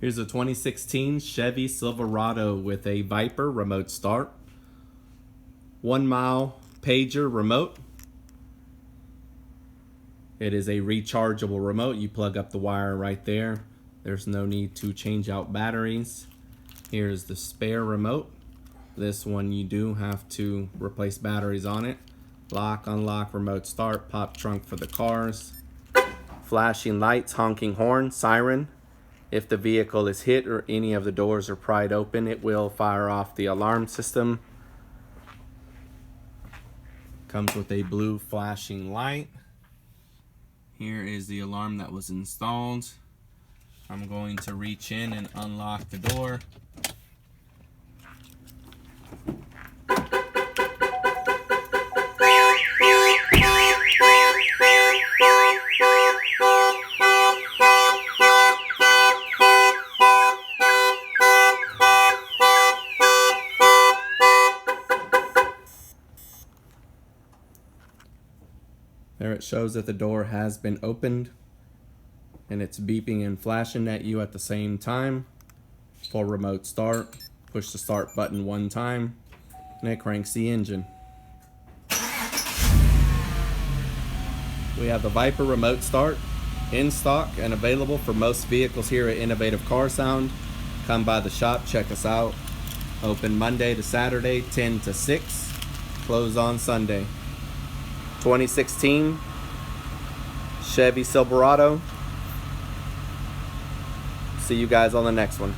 Here's a 2016 Chevy Silverado with a Viper remote start. 1 mile pager remote. It is a rechargeable remote. You plug up the wire right there. There's no need to change out batteries. Here's the spare remote. This one you do have to replace batteries on it. Lock, unlock, remote start, pop trunk for the cars. Flashing lights, honking horn, siren. If the vehicle is hit or any of the doors are pried open, it will fire off the alarm system. Comes with a blue flashing light. Here is the alarm that was installed. I'm going to reach in and unlock the door. There it shows that the door has been opened and it's beeping and flashing at you at the same time. For remote start, push the start button 1 time and it cranks the engine. We have the Viper remote start in stock and available for most vehicles here at Innovative Car Sound. Come by the shop, check us out. Open Monday to Saturday, 10 to 6. Close on Sunday. 2016 Chevy Silverado. See you guys on the next one.